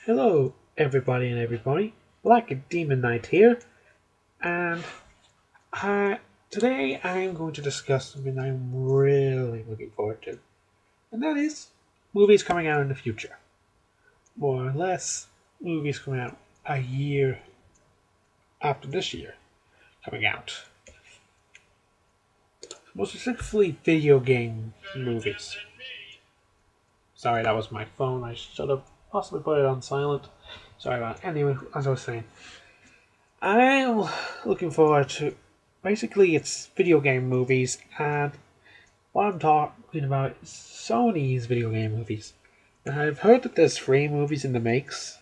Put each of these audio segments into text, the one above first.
Hello, everybody. Black Demon Knight here, and today I'm going to discuss something I'm really looking forward to, and that is movies coming out in the future. More or less, movies coming out a year after this year coming out. More specifically, video game movies. Sorry, that was my phone. I should have possibly put it on silent. Sorry about it. Anyway, as I was saying. I'm looking forward to basically it's video game movies, and what I'm talking about is Sony's video game movies. And I've heard that there's three movies in the makes.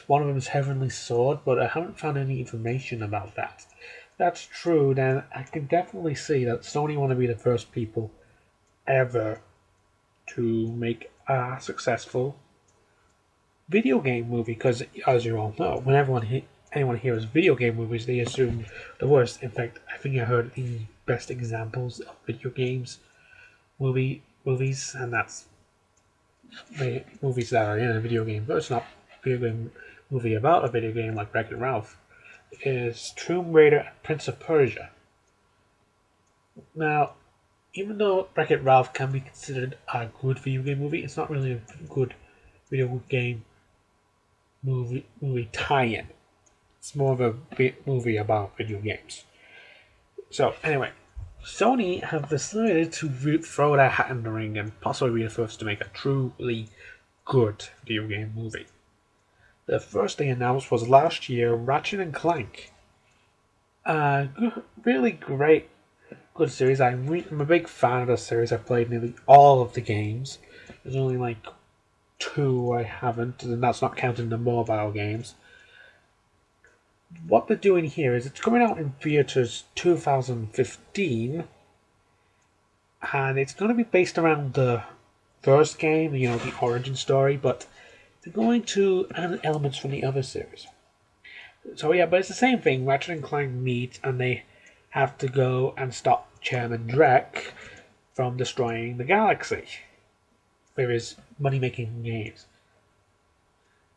One of them is Heavenly Sword, but I haven't found any information about that. If that's true, then I can definitely see that Sony want to be the first people ever to make a successful video game movie. Because as you all know, when anyone hears video game movies, they assume the worst. In fact, I think I heard the best examples of video games movies, and that's the movies that are in a video game, but it's not a video game movie about a video game like Wreck-It Ralph. Is Tomb Raider and Prince of Persia. Now, even though Wreck-It Ralph can be considered a good video game movie, it's not really a good video game movie tie-in. It's more of a movie about video games. So anyway, Sony have decided to throw their hat in the ring and possibly be the first to make a truly good video game movie. The first they announced was last year, Ratchet and Clank. Really great, good series. I'm a big fan of the series. I've played nearly all of the games. There's only like two I haven't, and that's not counting the mobile games. What they're doing here is it's coming out in theaters 2015, and it's going to be based around the first game, the origin story, but they're going to add elements from the other series. So yeah, but it's the same thing. Ratchet and Clank meet, and they have to go and stop Chairman Drek from destroying the galaxy with his money-making games.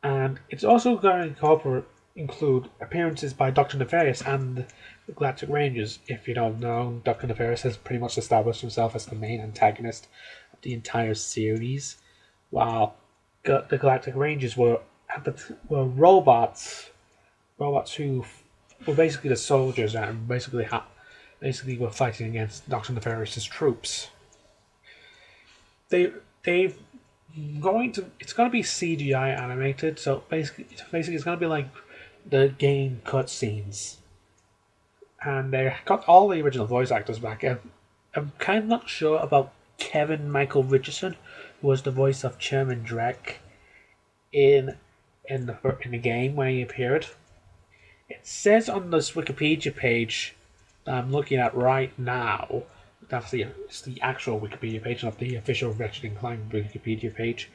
And it's also going to include appearances by Dr. Nefarious and the Galactic Rangers. If you don't know, Dr. Nefarious has pretty much established himself as the main antagonist of the entire series, while the Galactic Rangers were robots who were basically the soldiers and basically were fighting against Dr. Nefarious's troops. It's going to be CGI animated, so basically it's going to be like the game cutscenes, and they got all the original voice actors back. I'm kind of not sure about Kevin Michael Richardson, who was the voice of Chairman Drek in the game when he appeared. It says on this Wikipedia page that I'm looking at right now, it's the actual Wikipedia page, not the official Ratchet and Clank Wikipedia page,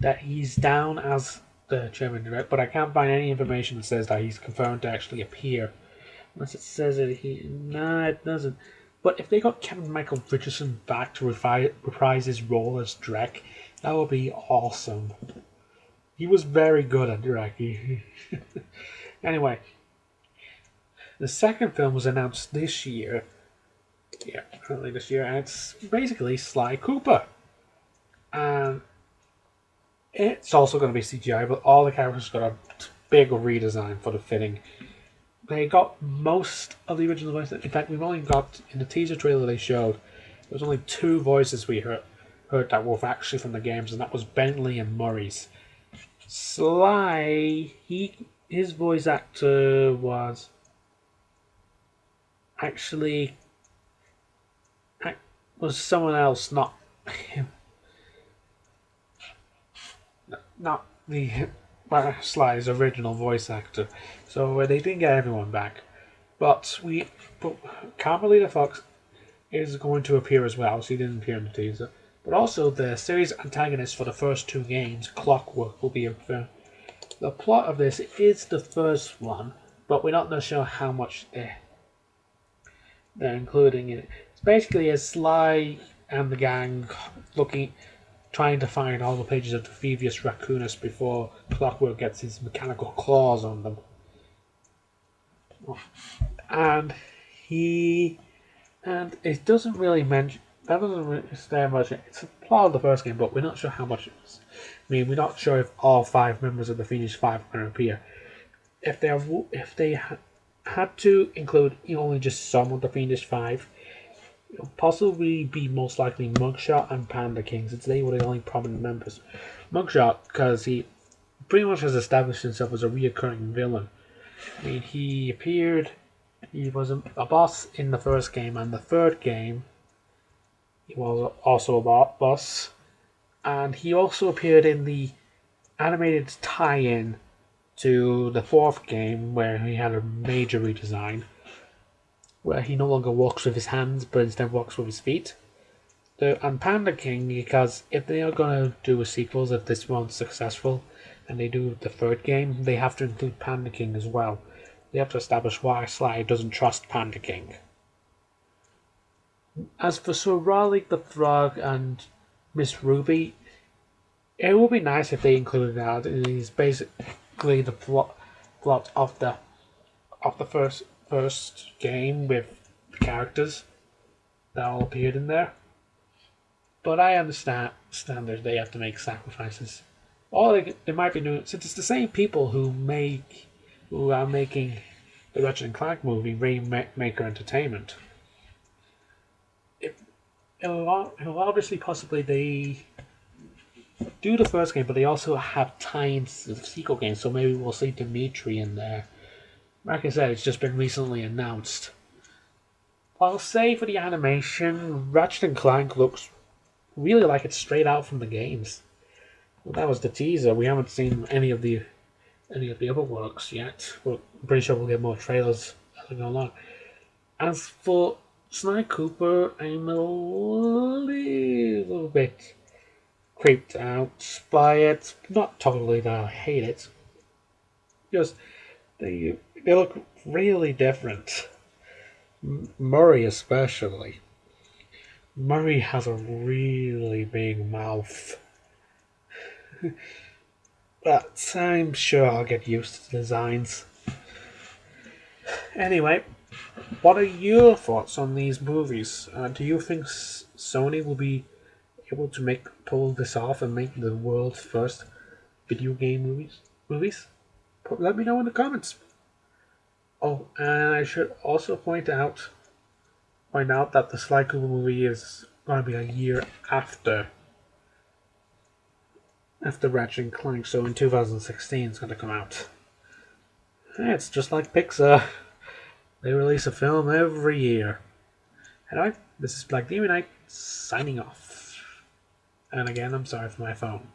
that he's down as the Chairman Drek, but I can't find any information that says that he's confirmed to actually appear. Unless it says it here. Nah, it doesn't. But if they got Kevin Michael Richardson back to reprise his role as Drek, that would be awesome. He was very good at Drek. Anyway, the second film was announced this year. Yeah, early this year, and it's basically Sly Cooper. And it's also going to be CGI, but all the characters got a big redesign for the fitting. They got most of the original voices. In fact, we've only got, in the teaser trailer they showed, there was only two voices we heard that were actually from the games, and that was Bentley and Murray's. Sly, his voice actor was actually someone else, not him. Not the Sly's original voice actor. So they didn't get everyone back. But Carmelita Fox is going to appear as well, so he didn't appear in the teaser. But also the series antagonist for the first two games, Clockwork, will be appearing. The plot of this is the first one, but we're not sure how much they're including in it. It's basically a Sly and the gang trying to find all the pages of the Thievius Raccoonus before Clockwork gets his mechanical claws on them. And it doesn't really mention, that doesn't really say much. It's a plot of the first game, but we're not sure how much it is. I mean, we're not sure if all 5 members of the Fiendish Five are going to appear. If they had to include only just some of the Fiendish Five, it'll possibly be most likely Mugshot and Panda King, since they were the only prominent members. Mugshot, because he pretty much has established himself as a reoccurring villain. I mean, he was a boss in the first game, and the third game, he was also a boss. And he also appeared in the animated tie-in to the fourth game, where he had a major redesign, where he no longer walks with his hands, but instead walks with his feet. And Panda King, because if they are going to do a sequel, if this one's successful, and they do the third game, they have to include Panda King as well. They have to establish why Sly doesn't trust Panda King. As for Sir Raleigh the Frog and Miss Ruby, it would be nice if they included that. It is basically the plot of the first game with the characters that all appeared in there. But I understand that they have to make sacrifices. Or they might be doing, since it's the same people who are making the Ratchet and Clank movie, Rainmaker Entertainment. It'll obviously possibly they do the first game, but they also have tie-ins to the sequel game, so maybe we'll see Dimitri in there. Like I said, it's just been recently announced. I'll say for the animation, Ratchet and Clank looks really like it's straight out from the games. Well, that was the teaser. We haven't seen any of the other works yet. I'm pretty sure we'll get more trailers as we go along. As for Sly Cooper, I'm a little bit creeped out by it. Not totally that I hate it. Just they look really different. Murray especially. Murray has a really big mouth. But I'm sure I'll get used to the designs. Anyway, what are your thoughts on these movies? Do you think Sony will be able to pull this off and make the world's first video game movies? Let me know in the comments. Oh, and I should also point out that the Sly Cooper movie is going to be a year after Ratchet and Clank, so in 2016 it's going to come out. It's just like Pixar. They release a film every year. Anyway, this is Black Demon Knight signing off. And again, I'm sorry for my phone.